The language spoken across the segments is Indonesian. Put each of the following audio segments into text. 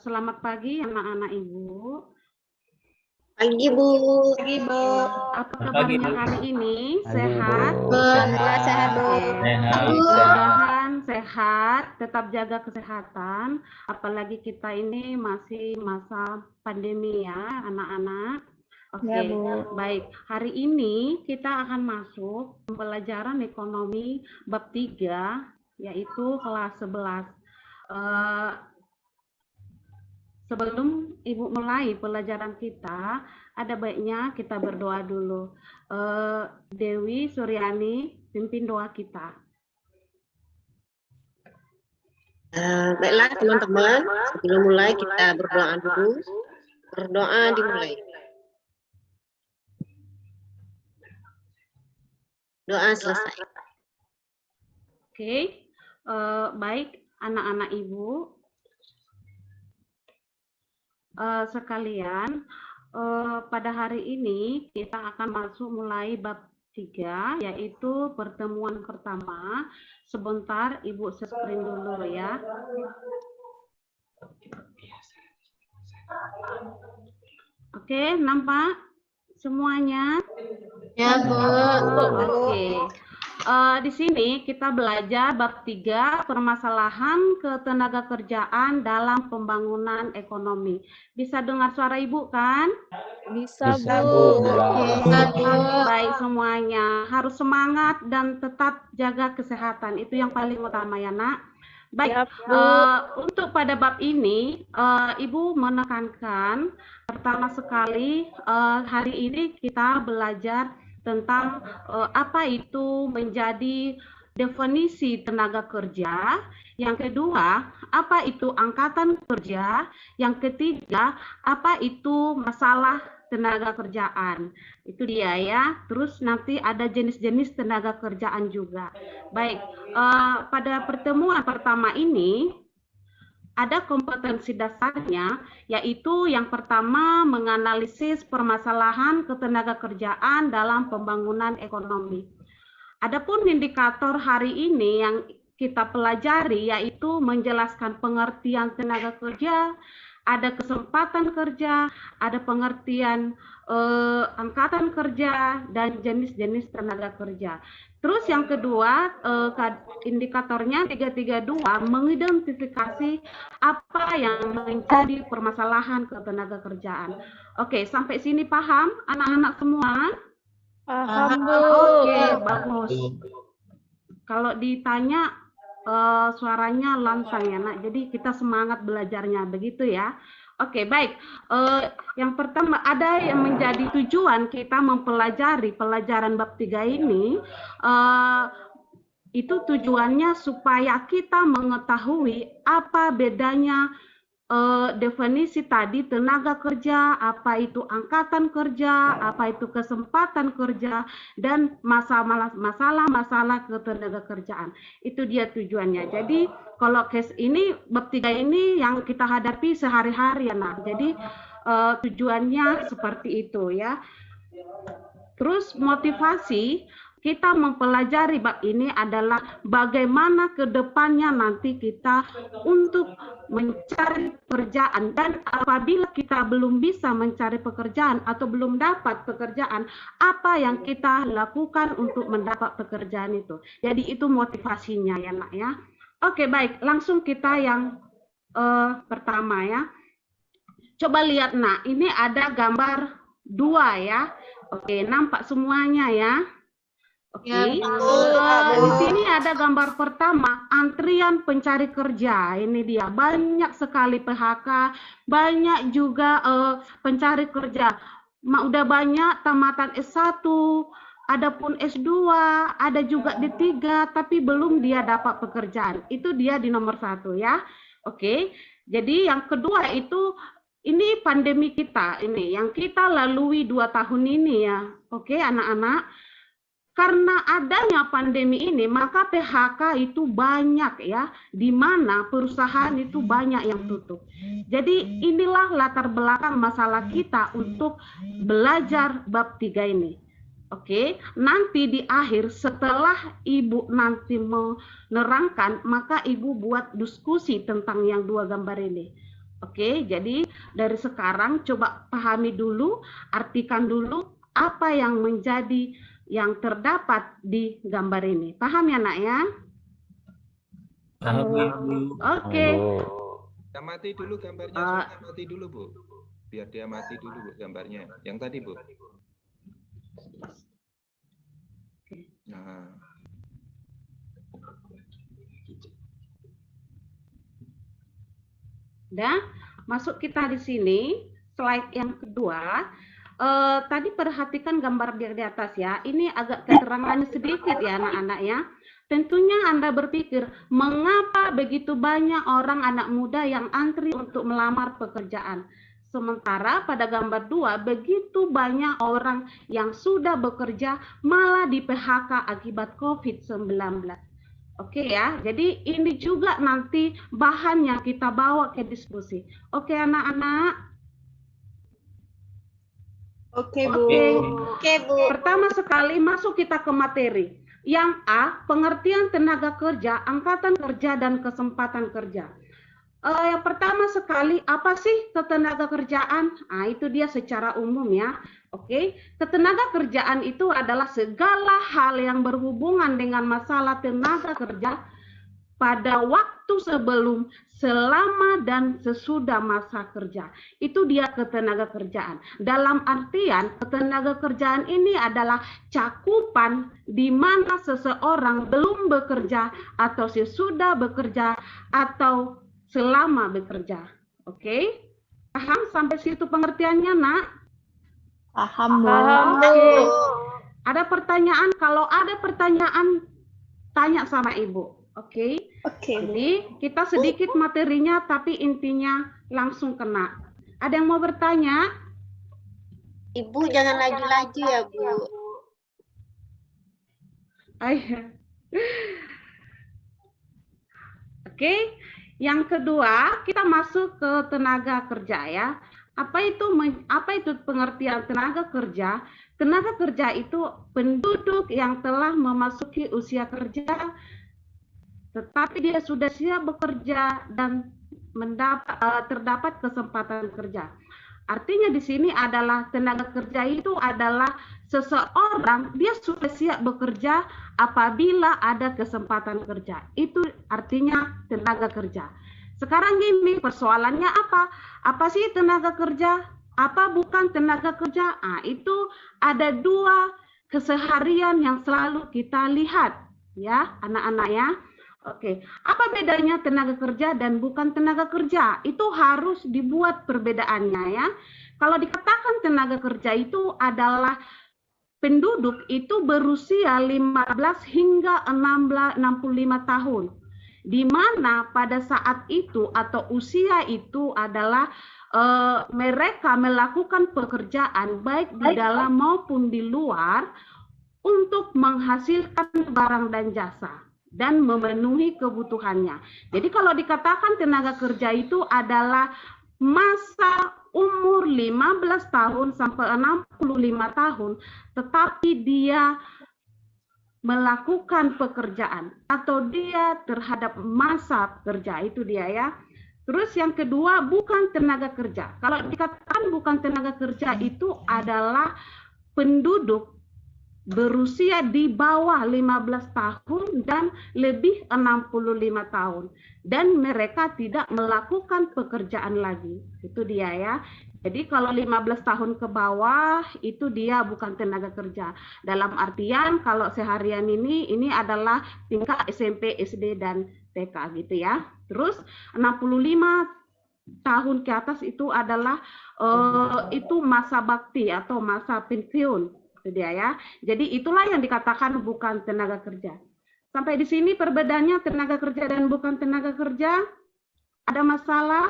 Selamat pagi anak-anak Ibu. Pagi Bu. Pagi Bu. Apa kabarnya hari ini? Sehat? Alhamdulillah sehat Bu. Mudah-mudahan sehat, tetap jaga kesehatan. Apalagi kita ini masih masa pandemi ya, anak-anak. Oke, Ya, Bu. baik. Hari ini kita akan masuk pembelajaran ekonomi bab 3, yaitu kelas 11. Sebelum Ibu mulai pelajaran kita, ada baiknya kita berdoa dulu. Dewi Suryani, pimpin doa kita. Baiklah teman-teman, sebelum mulai kita berdoa dulu. Berdoa dimulai. Doa selesai. Oke, baik anak-anak Ibu. Sekalian, pada hari ini kita akan masuk mulai bab 3, yaitu pertemuan pertama. Sebentar, Ibu screen dulu ya. Oke, nampak semuanya? Ya, Bu. Oke. Di sini kita belajar bab 3, permasalahan ketenaga kerjaan dalam pembangunan ekonomi. Bisa dengar suara Ibu kan? Bisa, Bu. Oke. Baik semuanya, harus semangat dan tetap jaga kesehatan. Itu yang paling utama ya, Nak. Baik, untuk pada bab ini, Ibu menekankan pertama sekali hari ini kita belajar tentang apa itu menjadi definisi tenaga kerja. Yang kedua, apa itu angkatan kerja. Yang ketiga, apa itu masalah tenaga kerjaan. Itu dia ya. Terus nanti ada jenis-jenis tenaga kerjaan juga. Baik, pada pertemuan pertama ini ada kompetensi dasarnya, yaitu yang pertama menganalisis permasalahan ketenaga kerjaan dalam pembangunan ekonomi. Adapun indikator hari ini yang kita pelajari yaitu menjelaskan pengertian tenaga kerja, ada kesempatan kerja, ada pengertian angkatan kerja, dan jenis-jenis tenaga kerja. Terus yang kedua, indikatornya 332 mengidentifikasi apa yang menjadi permasalahan ketenaga kerjaan. Oke, sampai sini paham anak-anak semua? Paham, Bu. Oke, bagus. Kalau ditanya suaranya lantang ya, Nak. Jadi kita semangat belajarnya, begitu ya. Oke, baik. Yang pertama, ada yang menjadi tujuan kita mempelajari pelajaran bab 3 ini, itu tujuannya supaya kita mengetahui apa bedanya definisi tadi tenaga kerja, apa itu angkatan kerja, apa itu kesempatan kerja, dan masalah-masalah ketenaga kerjaan. Itu dia tujuannya. Jadi kalau case ini bab 3 ini yang kita hadapi sehari-hari ya, nah. Jadi tujuannya seperti itu ya. Terus motivasi kita mempelajari bab ini adalah bagaimana ke depannya nanti kita untuk mencari pekerjaan, dan apabila kita belum bisa mencari pekerjaan atau belum dapat pekerjaan, apa yang kita lakukan untuk mendapat pekerjaan itu. Jadi itu motivasinya ya, Nak ya. Oke, baik, langsung kita yang pertama ya. Coba lihat, Nak, ini ada gambar 2 ya. Oke, nampak semuanya ya. Oke, di sini ada gambar pertama, antrian pencari kerja. Ini dia, banyak sekali PHK, banyak juga pencari kerja. Udah banyak tamatan S1, ada pun S2, ada juga D3, tapi belum dia dapat pekerjaan. Itu dia di nomor 1 ya. Oke, jadi yang kedua itu, ini pandemi kita, ini yang kita lalui 2 tahun ini ya. Oke, anak-anak. Karena adanya pandemi ini, maka PHK itu banyak ya, di mana perusahaan itu banyak yang tutup. Jadi inilah latar belakang masalah kita untuk belajar bab 3 ini. Oke, nanti di akhir setelah Ibu nanti menerangkan, maka Ibu buat diskusi tentang yang 2 gambar ini. Oke, jadi dari sekarang coba pahami dulu, artikan dulu apa yang menjadi yang terdapat di gambar ini. Paham ya, Nak ya? Paham, Bu. Oke. Kita mati dulu gambarnya, sudah mati dulu, Bu. Biar dia mati dulu, Bu, gambarnya. Yang tadi, Bu. Nah. Udah, masuk kita di sini, slide yang kedua. Tadi perhatikan gambar di atas ya. Ini agak keterangannya sedikit ya anak-anak ya. Tentunya Anda berpikir, mengapa begitu banyak orang anak muda yang antri untuk melamar pekerjaan? Sementara pada gambar 2, begitu banyak orang yang sudah bekerja malah di PHK akibat COVID-19. Oke ya, jadi ini juga nanti bahan yang kita bawa ke diskusi. Oke anak-anak? Oke, Bu. Oke, Bu. Pertama sekali masuk kita ke materi. Yang A, pengertian tenaga kerja, angkatan kerja, dan kesempatan kerja. Yang pertama sekali, apa sih ketenaga kerjaan? Nah, itu dia secara umum ya. Oke, ketenaga kerjaan itu adalah segala hal yang berhubungan dengan masalah tenaga kerja pada waktu sebelum, selama, dan sesudah masa kerja. Itu dia ketenaga kerjaan. Dalam artian, ketenaga kerjaan ini adalah cakupan di mana seseorang belum bekerja, atau sesudah bekerja, atau selama bekerja. Oke? Paham sampai situ pengertiannya, Nak? Paham, Bu. Oke. Ada pertanyaan? Kalau ada pertanyaan, tanya sama Ibu. Oke? Jadi kita sedikit materinya, tapi intinya langsung kena. Ada yang mau bertanya? Ibu jangan laju-laju ya, Bu. Oke, yang kedua kita masuk ke tenaga kerja ya. Apa itu pengertian tenaga kerja? Tenaga kerja itu penduduk yang telah memasuki usia kerja, tetapi dia sudah siap bekerja dan terdapat kesempatan kerja. Artinya di sini adalah tenaga kerja itu adalah seseorang dia sudah siap bekerja apabila ada kesempatan kerja. Itu artinya tenaga kerja. Sekarang gini, persoalannya apa? Apa sih tenaga kerja? Apa bukan tenaga kerja? Nah, itu ada dua keseharian yang selalu kita lihat ya, anak-anak ya. Oke, apa bedanya tenaga kerja dan bukan tenaga kerja? Itu harus dibuat perbedaannya ya. Kalau dikatakan tenaga kerja itu adalah penduduk itu berusia 15 hingga 65 tahun. Di mana pada saat itu atau usia itu adalah mereka melakukan pekerjaan baik di dalam maupun di luar untuk menghasilkan barang dan jasa dan memenuhi kebutuhannya. Jadi kalau dikatakan tenaga kerja itu adalah masa umur 15 tahun sampai 65 tahun, tetapi dia melakukan pekerjaan atau dia terhadap masa kerja, itu dia ya. Terus yang kedua, bukan tenaga kerja. Kalau dikatakan bukan tenaga kerja itu adalah penduduk berusia di bawah 15 tahun dan lebih 65 tahun. Dan mereka tidak melakukan pekerjaan lagi. Itu dia ya. Jadi kalau 15 tahun ke bawah itu dia bukan tenaga kerja. Dalam artian kalau seharian ini adalah tingkat SMP, SD, dan TK gitu ya. Terus 65 tahun ke atas itu adalah itu masa bakti atau masa pensiun. Dia ya. Jadi itulah yang dikatakan bukan tenaga kerja. Sampai di sini perbedaannya tenaga kerja dan bukan tenaga kerja. Ada masalah?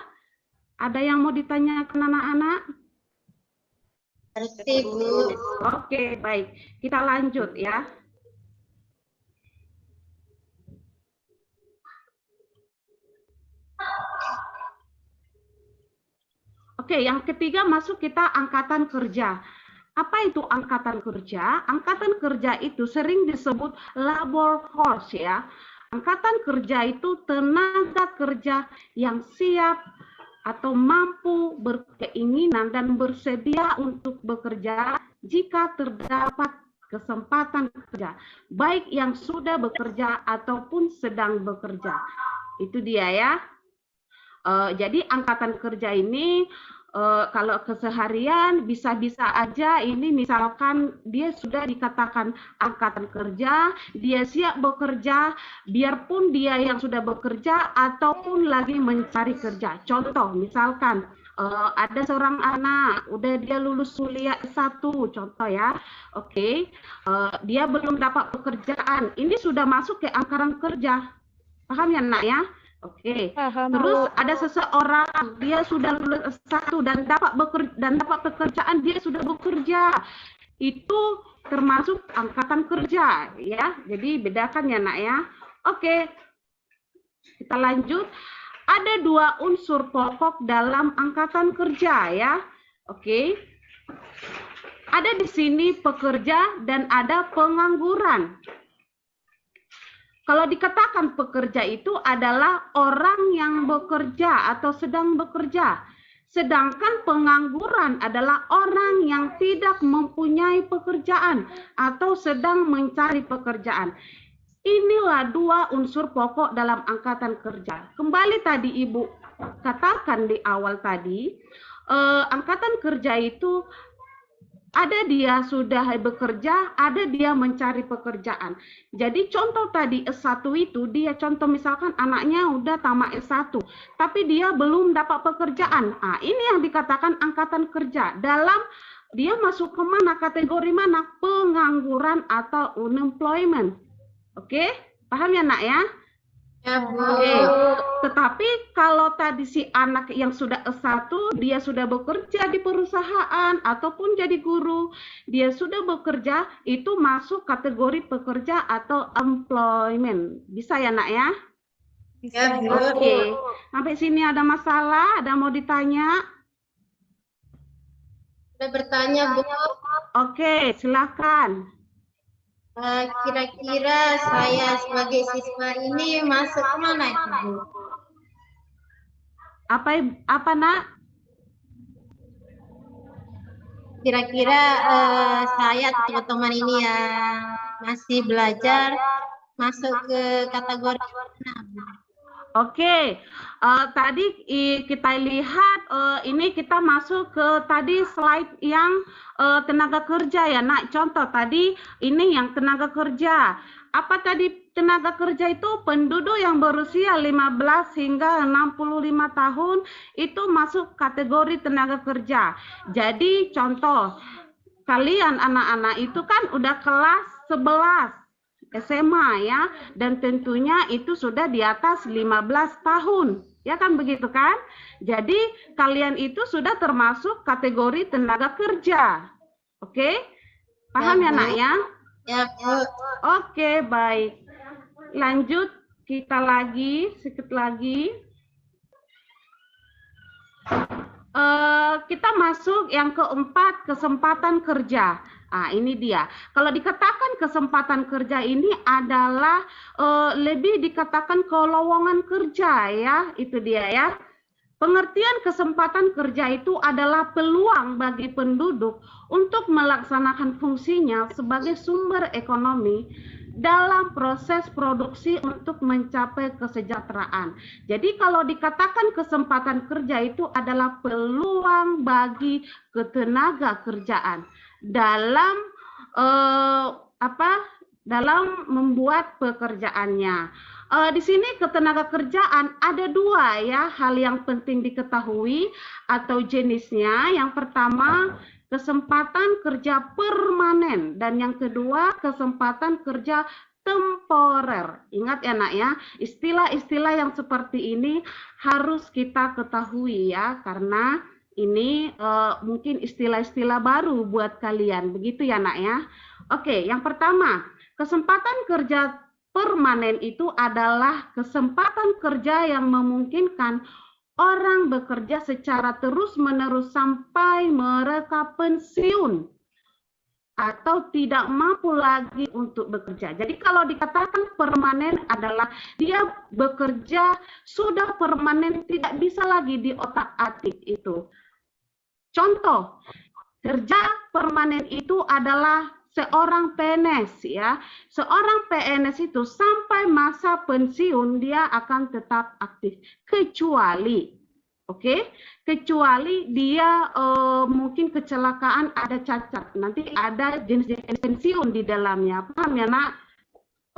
Ada yang mau ditanyakan anak-anak? Pasti, Bu. Oke, baik. Kita lanjut ya. Oke, yang ketiga masuk kita angkatan kerja. Apa itu angkatan kerja? Angkatan kerja itu sering disebut labor force ya. Angkatan kerja itu tenaga kerja yang siap atau mampu, berkeinginan, dan bersedia untuk bekerja jika terdapat kesempatan kerja, baik yang sudah bekerja ataupun sedang bekerja. Itu dia ya. Jadi angkatan kerja ini kalau keseharian bisa-bisa aja ini misalkan dia sudah dikatakan angkatan kerja, dia siap bekerja, biarpun dia yang sudah bekerja ataupun lagi mencari kerja. Contoh misalkan ada seorang anak, udah dia lulus kuliah S1, contoh ya, oke, dia belum dapat pekerjaan, ini sudah masuk ke angkatan kerja, paham ya nak ya? Oke. Terus ada seseorang dia sudah lulus S1 dan dapat pekerjaan, dia sudah bekerja. Itu termasuk angkatan kerja ya. Jadi bedakan ya nak ya. Oke. Kita lanjut. Ada 2 unsur pokok dalam angkatan kerja ya. Oke. Ada di sini pekerja dan ada pengangguran. Kalau dikatakan pekerja itu adalah orang yang bekerja atau sedang bekerja. Sedangkan pengangguran adalah orang yang tidak mempunyai pekerjaan atau sedang mencari pekerjaan. Inilah 2 unsur pokok dalam angkatan kerja. Kembali tadi Ibu katakan di awal tadi, angkatan kerja itu ada dia sudah bekerja, ada dia mencari pekerjaan. Jadi contoh tadi S1 itu, dia contoh misalkan anaknya udah tamat S1, tapi dia belum dapat pekerjaan. Nah, ini yang dikatakan angkatan kerja. Dalam dia masuk ke mana, kategori mana? Pengangguran atau unemployment. Oke, paham ya nak ya? Ya, Bu. Oke. Tetapi kalau tadi si anak yang sudah S1, dia sudah bekerja di perusahaan ataupun jadi guru, dia sudah bekerja, itu masuk kategori pekerja atau employment. Bisa ya nak ya? Ya, Bu. Oke. Sampai sini ada masalah? Ada mau ditanya? Sudah bertanya, Bu. Oke, silakan. Kira-kira saya sebagai siswa ini masuk ke mana itu, Bu? Apa nak? Kira-kira saya atau teman-teman ini yang masih belajar masuk ke kategori mana, Bu? Oke, tadi kita lihat ini kita masuk ke tadi slide yang tenaga kerja ya nak. Contoh tadi ini yang tenaga kerja. Apa tadi tenaga kerja itu? Penduduk yang berusia 15 hingga 65 tahun itu masuk kategori tenaga kerja. Jadi contoh, kalian anak-anak itu kan udah kelas 11. SMA ya, dan tentunya itu sudah di atas 15 tahun, ya kan begitu kan? Jadi kalian itu sudah termasuk kategori tenaga kerja, oke? Paham ya nak ya? Ya, Bu. Oke, baik. Lanjut kita lagi, sedikit lagi. Kita masuk yang keempat, kesempatan kerja. Nah, ini dia. Kalau dikatakan kesempatan kerja ini adalah lebih dikatakan kelowongan kerja ya, itu dia ya. Pengertian kesempatan kerja itu adalah peluang bagi penduduk untuk melaksanakan fungsinya sebagai sumber ekonomi dalam proses produksi untuk mencapai kesejahteraan. Jadi kalau dikatakan kesempatan kerja itu adalah peluang bagi ketenaga kerjaan dalam dalam membuat pekerjaannya. Di sini ketenaga kerjaan ada 2 ya hal yang penting diketahui atau jenisnya. Yang pertama kesempatan kerja permanen dan yang kedua kesempatan kerja temporer. Ingat ya nak ya, istilah-istilah yang seperti ini harus kita ketahui ya, karena ini mungkin istilah-istilah baru buat kalian, begitu ya nak ya. Oke, yang pertama, kesempatan kerja permanen itu adalah kesempatan kerja yang memungkinkan orang bekerja secara terus-menerus sampai mereka pensiun. atau tidak mampu lagi untuk bekerja. Jadi kalau dikatakan permanen adalah dia bekerja sudah permanen, tidak bisa lagi diotak-atik itu. Contoh, kerja permanen itu adalah seorang PNS ya. Seorang PNS itu sampai masa pensiun dia akan tetap aktif kecuali kecuali dia mungkin kecelakaan ada cacat. Nanti ada jenis-jenis pensiun di dalamnya. Paham ya, Nak?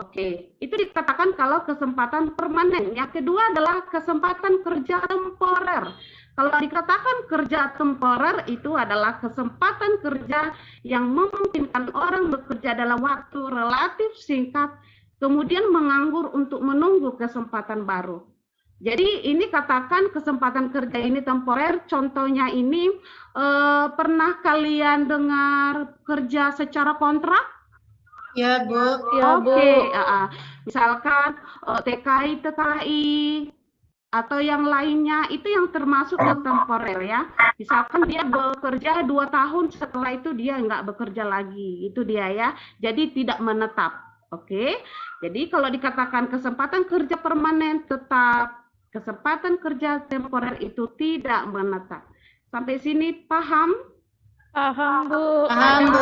Oke, itu dikatakan kalau kesempatan permanen. Yang kedua adalah kesempatan kerja temporer. Kalau dikatakan kerja temporer itu adalah kesempatan kerja yang memungkinkan orang bekerja dalam waktu relatif singkat, kemudian menganggur untuk menunggu kesempatan baru. Jadi ini katakan kesempatan kerja ini temporer, contohnya ini pernah kalian dengar kerja secara kontrak? Ya, Bu. Ya, Bu. Oke, misalkan TKI, atau yang lainnya, itu yang termasuk ke temporer ya. Misalkan dia bekerja 2 tahun, setelah itu dia nggak bekerja lagi, itu dia ya. Jadi tidak menetap, oke. Jadi kalau dikatakan kesempatan kerja permanen tetap, kesempatan kerja temporer itu tidak menetap. Sampai sini paham? Paham, Bu. Paham, Bu.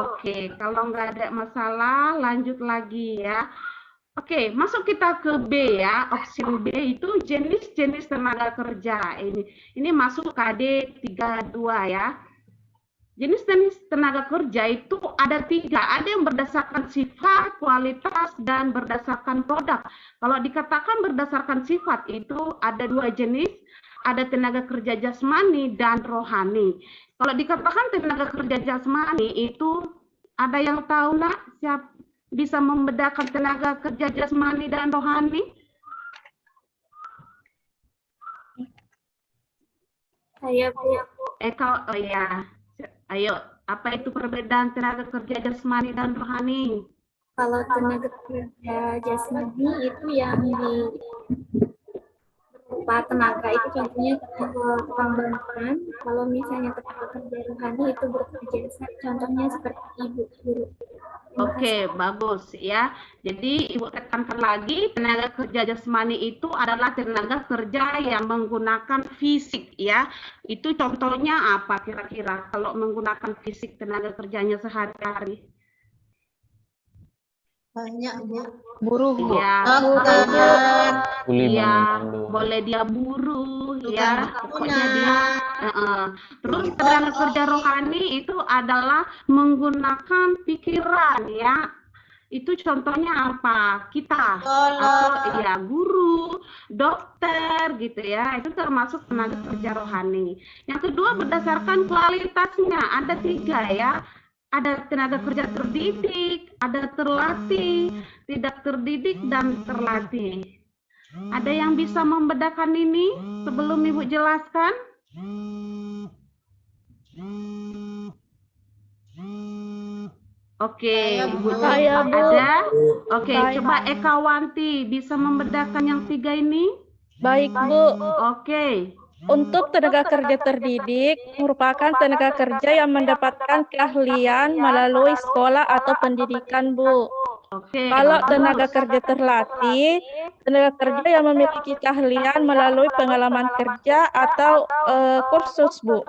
Oke, kalau nggak ada masalah lanjut lagi ya. Oke, masuk kita ke B ya. Opsi B itu jenis-jenis tenaga kerja. Ini masuk KD 32 ya. Jenis-jenis tenaga kerja itu ada 3. Ada yang berdasarkan sifat, kualitas, dan berdasarkan produk. Kalau dikatakan berdasarkan sifat itu ada 2 jenis. Ada tenaga kerja jasmani dan rohani. Kalau dikatakan tenaga kerja jasmani itu ada yang tahu nak siapa bisa membedakan tenaga kerja jasmani dan rohani? Saya, Bu. Oh ya. Ayo, apa itu perbedaan tenaga kerja jasmani dan rohani? Kalau tenaga kerja jasmani itu yang berupa tenaga itu contohnya tukang bangunan. Kalau misalnya tenaga kerja rohani itu berupa jasa, contohnya seperti ibu guru. Oke, bagus ya. Jadi Ibu tekankan lagi, tenaga kerja jasmani itu adalah tenaga kerja yang menggunakan fisik ya. Itu contohnya apa kira-kira kalau menggunakan fisik tenaga kerjanya sehari-hari? Banyak, Bu. Buruh, Bu. Iya, iya, boleh dia buruh ya. Pokoknya dia terus tenaga kerja rohani itu adalah menggunakan pikiran ya. Itu contohnya apa? Kita atau ya guru, dokter gitu ya. Itu termasuk tenaga kerja rohani. Yang kedua berdasarkan kualitasnya ada 3 ya. Ada tenaga kerja terdidik, ada terlatih, tidak terdidik, dan terlatih. Ada yang bisa membedakan ini sebelum Ibu jelaskan? Oke, Ibu Saya, Bu. ada. Oke, Saya. coba Eka Wanti bisa membedakan yang 3 ini? Baik, Bu. Oke. Untuk tenaga kerja terdidik merupakan tenaga kerja yang mendapatkan keahlian melalui sekolah atau pendidikan, Bu. Oke. Kalau tenaga kerja terlatih, tenaga kerja yang memiliki keahlian melalui pengalaman kerja atau kursus, Bu.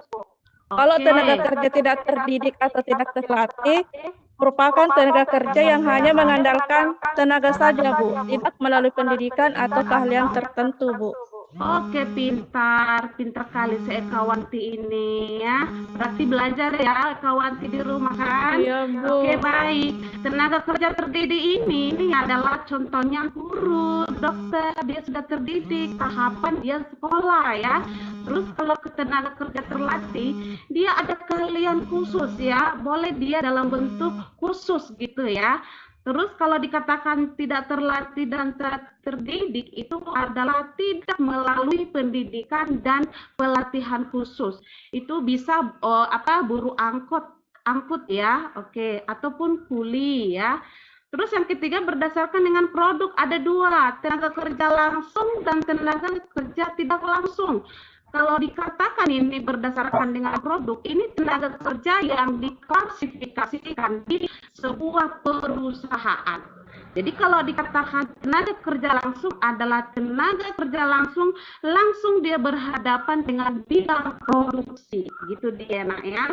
Kalau tenaga kerja tidak terdidik atau tidak terlatih, merupakan tenaga kerja yang hanya mengandalkan tenaga saja, Bu, tidak melalui pendidikan atau keahlian tertentu, Bu. Oke, pintar kali si Eka Wanti ini ya. Berarti belajar ya Eka Wanti di rumah kan? Iya, Bu. Oke, baik. Tenaga kerja terdidik ini adalah contohnya guru, dokter, dia sudah terdidik, tahapan dia sekolah ya. Terus kalau ke tenaga kerja terlatih, dia ada keahlian khusus ya. Boleh dia dalam bentuk khusus gitu ya. Terus kalau dikatakan tidak terlatih dan terdidik itu adalah tidak melalui pendidikan dan pelatihan khusus. Itu bisa buruh angkut ya, oke, ataupun kuli ya. Terus yang ketiga berdasarkan dengan produk ada 2, tenaga kerja langsung dan tenaga kerja tidak langsung. kalau dikatakan ini berdasarkan dengan produk, ini tenaga kerja yang diklasifikasikan di sebuah perusahaan. Jadi kalau dikatakan tenaga kerja langsung adalah tenaga kerja langsung dia berhadapan dengan bidang produksi, gitu dia nak ya.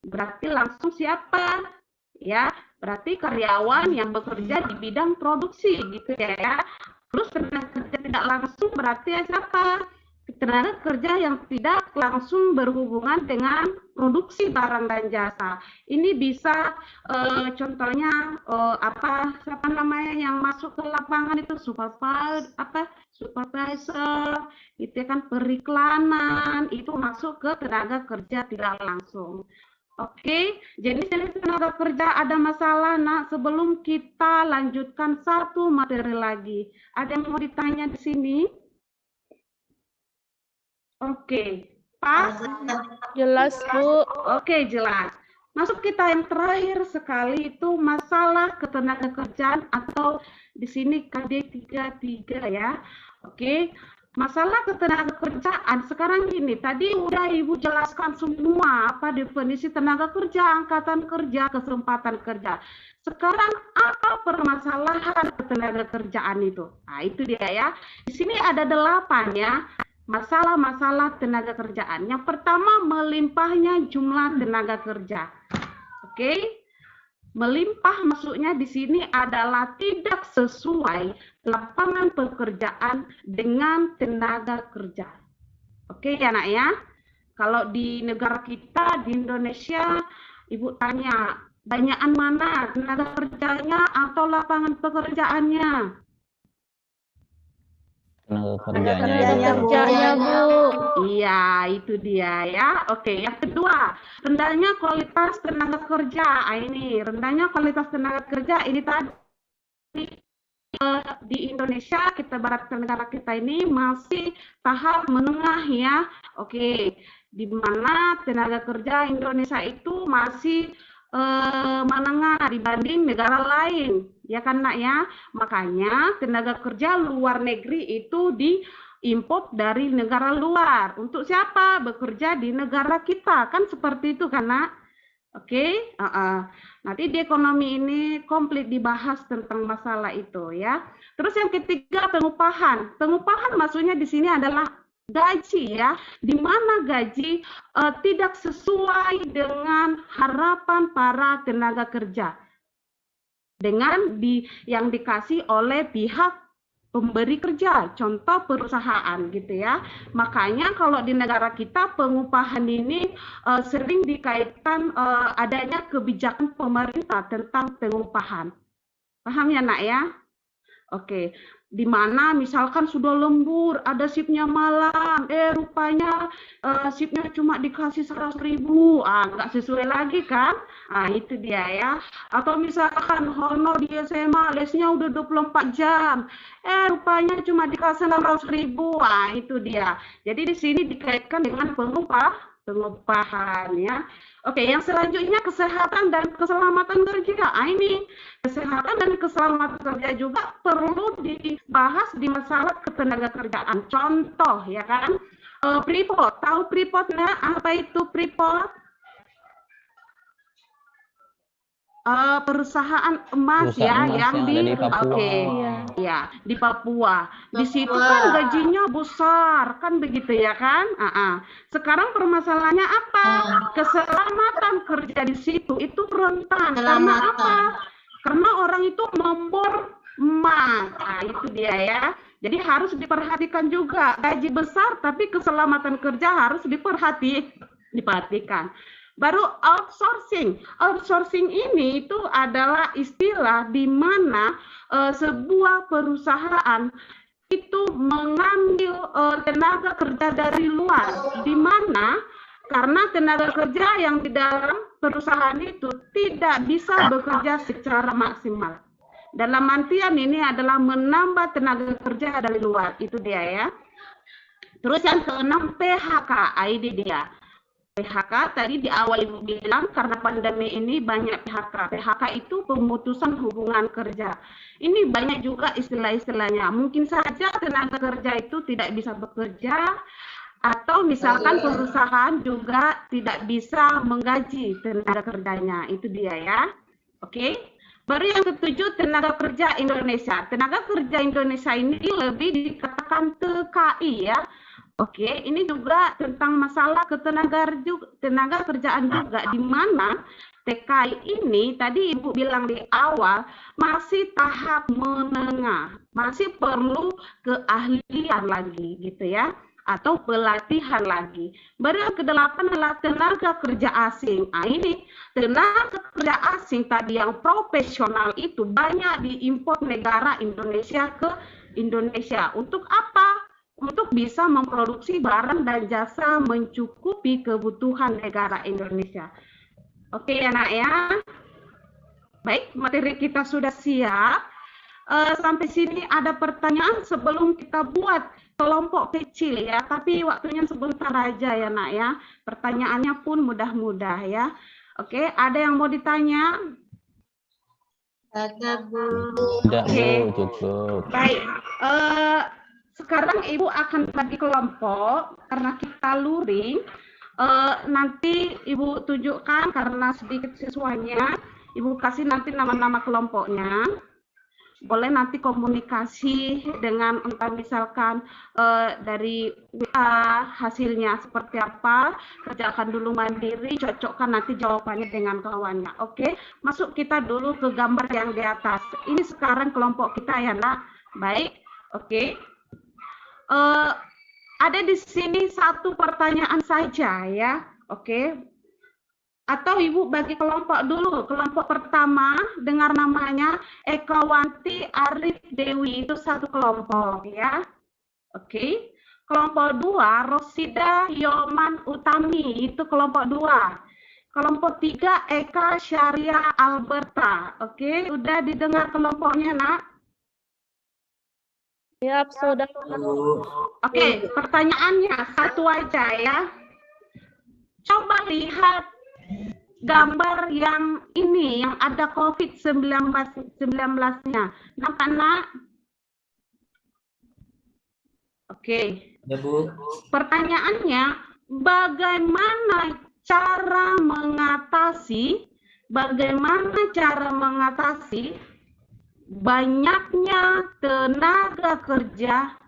Berarti langsung siapa? Ya, berarti karyawan yang bekerja di bidang produksi, gitu ya. Terus tenaga kerja tidak langsung berarti siapa? Tenaga kerja yang tidak langsung berhubungan dengan produksi barang dan jasa. Ini bisa contohnya siapa namanya yang masuk ke lapangan itu supervisor, itu kan periklanan, itu masuk ke tenaga kerja tidak langsung. Oke, jadi tenaga kerja ada masalah. Nah, sebelum kita lanjutkan satu materi lagi, ada yang mau ditanya di sini? Oke, pas? Jelas, Bu. Oke, jelas. Masuk kita yang terakhir sekali itu masalah ketenagakerjaan atau di sini KD33 ya. Oke, masalah ketenagakerjaan sekarang ini tadi udah Ibu jelaskan semua apa definisi tenaga kerja, angkatan kerja, kesempatan kerja. Sekarang apa permasalahan ketenagakerjaan itu? Nah, itu dia ya. Di sini ada 8 ya. Masalah-masalah tenaga kerjaan. Yang pertama, melimpahnya jumlah tenaga kerja. Oke? Melimpah maksudnya di sini adalah tidak sesuai lapangan pekerjaan dengan tenaga kerja. Oke ya nak ya? Kalau di negara kita, di Indonesia, Ibu tanya, banyakan mana tenaga kerjanya atau lapangan pekerjaannya? Kerjanya, Bu. Iya, itu dia ya. Oke, yang kedua, rendahnya kualitas tenaga kerja. Ini rendahnya kualitas tenaga kerja ini tadi di Indonesia, kita barat negara kita ini masih tahap menengah ya. Oke, di mana tenaga kerja Indonesia itu masih menengah dibanding negara lain, ya kan nak ya. Makanya tenaga kerja luar negeri itu diimport dari negara luar. Untuk siapa? Bekerja di negara kita, kan seperti itu kan nak? Oke, nanti di ekonomi ini komplit dibahas tentang masalah itu ya. Terus yang ketiga pengupahan. Pengupahan maksudnya di sini adalah gaji ya, di mana gaji tidak sesuai dengan harapan para tenaga kerja dengan yang dikasih oleh pihak pemberi kerja, contoh perusahaan gitu ya. Makanya kalau di negara kita pengupahan ini sering dikaitkan adanya kebijakan pemerintah tentang pengupahan. Paham ya nak ya? Oke. Di mana misalkan sudah lembur, ada shiftnya malam, rupanya shiftnya cuma dikasih 100.000, nggak sesuai lagi kan? Itu dia ya. Atau misalkan honor di SMA, lesnya udah 24 jam, rupanya cuma dikasih 600.000, itu dia. Jadi di sini dikaitkan dengan pengupahan ya. Oke, yang selanjutnya kesehatan dan keselamatan kerja. Ini kesehatan dan keselamatan kerja juga perlu dibahas di masalah ketenagakerjaan. Contoh ya kan, Freeport. Tahu Freeport nggak? Apa itu Freeport? Perusahaan emas ya yang di Papua. Ya, di Papua. Di situ kan gajinya besar, kan begitu ya kan? Sekarang permasalahannya apa? Keselamatan kerja di situ itu rentan. Karena apa? Karena orang itu membor emas. Itu dia ya. Jadi harus diperhatikan juga. Gaji besar tapi keselamatan kerja harus diperhatikan. Baru outsourcing. Outsourcing ini itu adalah istilah di mana sebuah perusahaan itu mengambil tenaga kerja dari luar, di mana karena tenaga kerja yang di dalam perusahaan itu tidak bisa bekerja secara maksimal. Dalam artian ini adalah menambah tenaga kerja dari luar, itu dia ya. Terus yang keenam PHK, ini dia. PHK tadi di awal Ibu bilang karena pandemi ini banyak PHK. PHK itu pemutusan hubungan kerja. Ini banyak juga istilah-istilahnya. Mungkin saja tenaga kerja itu tidak bisa bekerja Atau misalkan perusahaan juga tidak bisa menggaji tenaga kerjanya, itu dia ya. Oke. Baru yang ketujuh, tenaga kerja Indonesia. Tenaga kerja Indonesia ini lebih dikatakan TKI ya. Oke, ini juga tentang masalah tenaga kerjaan juga, di mana TKI ini tadi Ibu bilang di awal masih tahap menengah, masih perlu keahlian lagi gitu ya, atau pelatihan lagi. Baru yang kedelapan adalah tenaga kerja asing. Nah, ini tenaga kerja asing tadi yang profesional itu banyak diimpor negara Indonesia ke Indonesia. Untuk apa? Untuk bisa memproduksi barang dan jasa mencukupi kebutuhan negara Indonesia. Oke ya nak ya. Baik, materi kita sudah siap. Sampai sini ada pertanyaan sebelum kita buat kelompok kecil ya, tapi waktunya sebentar aja ya nak ya. Pertanyaannya pun mudah-mudah ya. Oke, ada yang mau ditanya? Ada, Bu. Tidak, Oke. Bu, cukup. Baik, sekarang Ibu akan bagi kelompok karena kita luring. Nanti Ibu tunjukkan karena sedikit siswanya, Ibu kasih nanti nama-nama kelompoknya. Boleh nanti komunikasi dengan entah misalkan dari WA hasilnya seperti apa, kerjakan dulu mandiri, cocokkan nanti jawabannya dengan kawannya. Oke, masuk kita dulu ke gambar yang di atas. Ini sekarang kelompok kita ya nak. Baik, oke. Ada di sini satu pertanyaan saja ya, oke. Atau Ibu bagi kelompok dulu. Kelompok pertama dengar namanya Ekawanti Arif Dewi, itu satu kelompok ya. Oke. Kelompok dua Rosida Yoman Utami, itu kelompok dua. Kelompok tiga Eka Syariah Alberta. Oke, udah didengar kelompoknya nak? Siap, Saudara. Oke, pertanyaannya satu aja ya. Coba lihat gambar yang ini, yang ada COVID-19-nya. Nampak, nak? Oke. Ya, Bu. Pertanyaannya, bagaimana cara mengatasi banyaknya tenaga kerja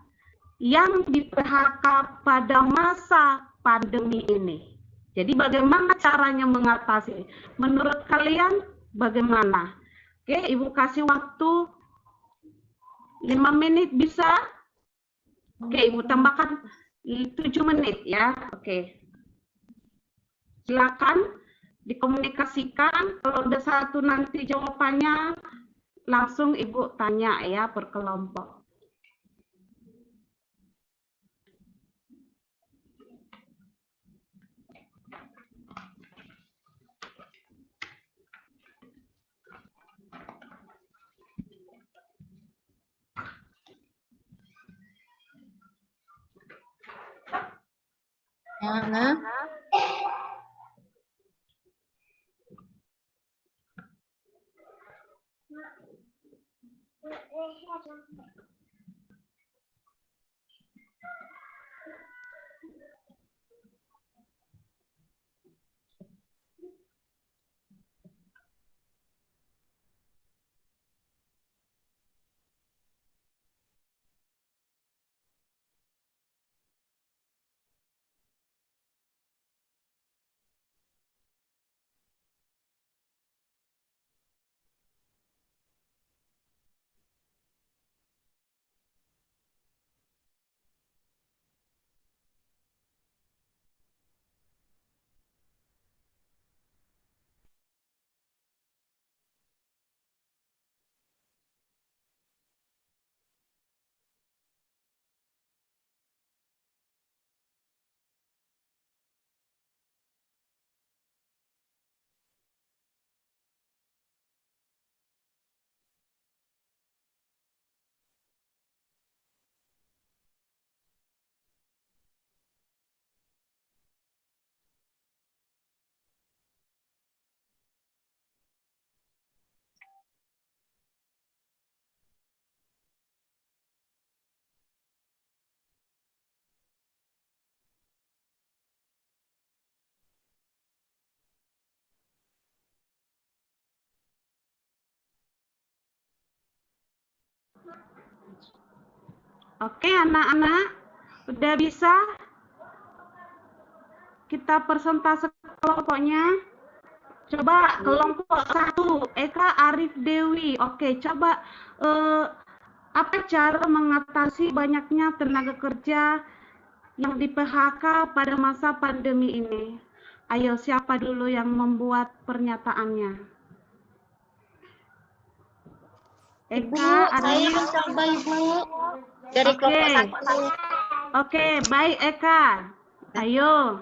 yang di PHK pada masa pandemi ini? Jadi bagaimana caranya mengatasi? Menurut kalian bagaimana? Oke, Ibu kasih waktu 5 menit bisa? Oke, Ibu tambahkan 7 menit ya. Oke. Silakan dikomunikasikan. Kalau udah satu nanti jawabannya langsung Ibu tanya ya per kelompok. Mana? Oke, anak-anak, udah bisa? Kita persentase kelompoknya. Coba kelompok 1, Eka, Arif, Dewi. Oke, coba apa cara mengatasi banyaknya tenaga kerja yang di PHK pada masa pandemi ini? Ayo, siapa dulu yang membuat pernyataannya? Ibu, Eka, saya Arif. mencoba Ibu dari kelompok 1. Oke, baik Eka. Ayo.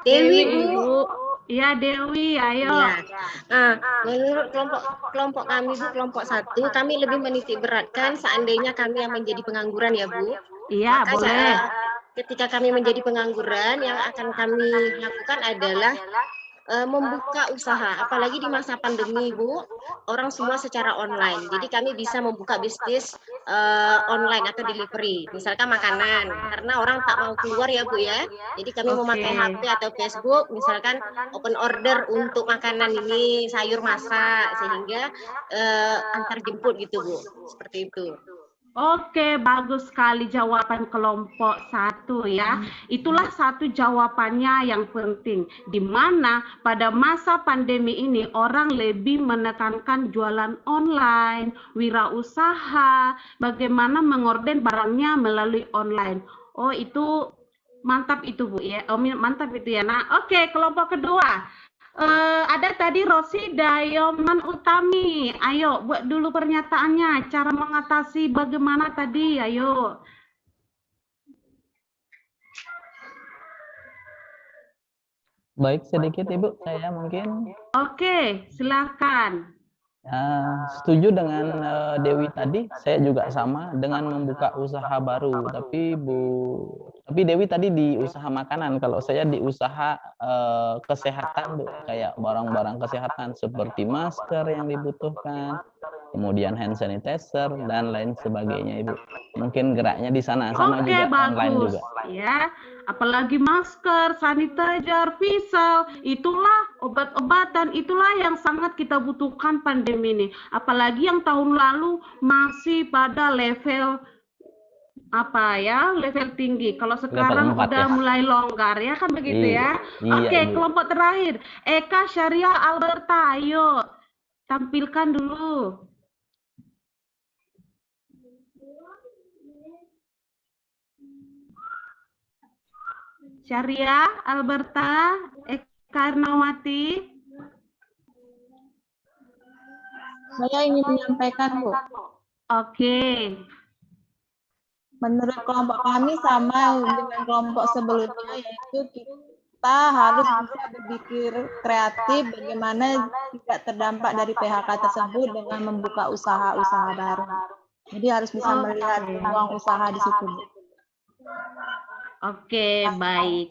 Dewi, Bu. Iya, Dewi, ayo. Ya. Menurut kelompok kami Bu, kelompok 1, kami lebih menitik beratkan seandainya kami yang menjadi pengangguran ya Bu. Iya, Maka boleh. ketika kami menjadi pengangguran, yang akan kami lakukan adalah membuka usaha, apalagi di masa pandemi Bu, orang semua secara online. Jadi kami bisa membuka bisnis online atau delivery, misalkan makanan, karena orang tak mau keluar ya Bu ya. Jadi kami memakai HP atau Facebook, misalkan open order untuk makanan ini sayur masak, sehingga antar jemput gitu Bu, seperti itu. Oke, bagus sekali jawaban kelompok 1 ya. Itulah satu jawabannya yang penting. Di mana pada masa pandemi ini orang lebih menekankan jualan online, wirausaha, bagaimana mengorden barangnya melalui online. Oh, itu mantap itu Bu ya. Oh, mantap itu ya. Nah, oke, kelompok kedua. Ada tadi Rosi Dayoman Utami. Ayo buat dulu pernyataannya. Cara mengatasi bagaimana tadi? Ayo. Baik, sedikit Ibu, saya mungkin. Oke, silakan. Setuju dengan Dewi tadi, saya juga sama dengan membuka usaha baru. Tapi Dewi tadi di usaha makanan, kalau saya di usaha kesehatan Bu, kayak barang-barang kesehatan seperti masker yang dibutuhkan, kemudian hand sanitizer dan lain sebagainya Ibu. Mungkin geraknya di sana sama juga online juga. Ya, apalagi masker, sanitizer, visel, itulah obat-obatan, itulah yang sangat kita butuhkan pandemi ini. Apalagi yang tahun lalu masih pada level level tinggi. Kalau sekarang udah mulai longgar ya kan begitu ya. Oke, kelompok terakhir, Eka Syariah Alberta, ayo tampilkan dulu. Syariah Alberta, Eka Ernawati. Saya ingin menyampaikan Bu. Oke. Menurut kelompok kami sama dengan kelompok sebelumnya, yaitu kita harus bisa berpikir kreatif bagaimana tidak terdampak dari PHK tersebut dengan membuka usaha-usaha baru. Jadi harus bisa melihat peluang usaha di situ. Oke, baik.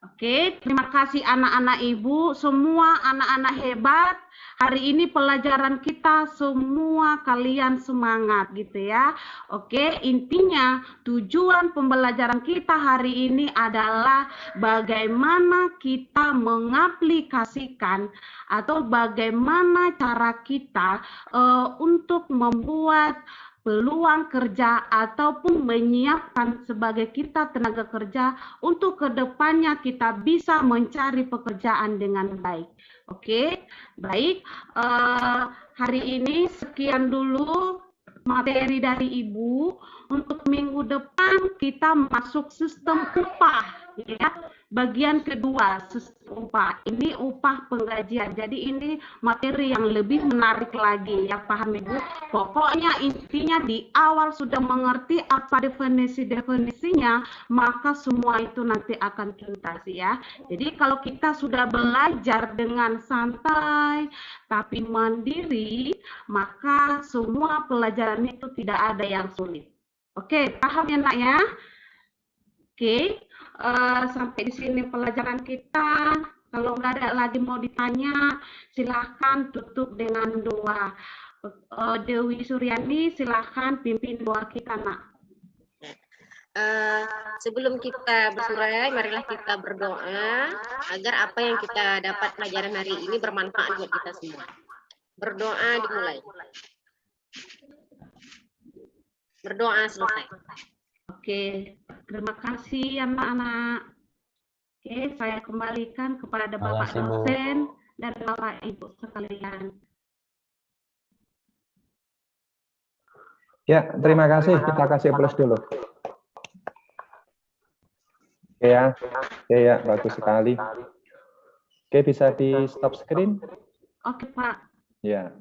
Oke, terima kasih anak-anak Ibu, semua anak-anak hebat. Hari ini pelajaran kita semua kalian semangat gitu ya. Oke, intinya tujuan pembelajaran kita hari ini adalah bagaimana kita mengaplikasikan atau bagaimana cara kita untuk membuat peluang kerja ataupun menyiapkan sebagai kita tenaga kerja untuk kedepannya kita bisa mencari pekerjaan dengan baik. Oke, baik. Hari ini sekian dulu materi dari Ibu. Untuk minggu depan kita masuk sistem upah, ya. Bagian kedua sistem upah. Ini upah penggajian. Jadi ini materi yang lebih menarik lagi, ya paham Ibu? Pokoknya intinya di awal sudah mengerti apa definisinya, maka semua itu nanti akan tuntas ya. Jadi kalau kita sudah belajar dengan santai tapi mandiri, maka semua pelajaran itu tidak ada yang sulit. Oke, paham ya Nak ya? Oke, sampai di sini pelajaran kita. Kalau nggak ada lagi mau ditanya, silahkan tutup dengan doa. Dewi Suryani, silahkan pimpin doa kita Nak. Sebelum kita bersurai, marilah kita berdoa agar apa yang kita dapat pelajaran hari ini bermanfaat buat kita semua. Berdoa dimulai. Berdoa selesai. Oke, terima kasih anak-anak. Oke, saya kembalikan kepada Bapak kasih, Bu. dosen dan Bapak Ibu sekalian. Ya, terima kasih. Kita kasih plus dulu. Oke ya, oke ya, bagus sekali. Oke, bisa di stop screen? Oke, Pak. Ya.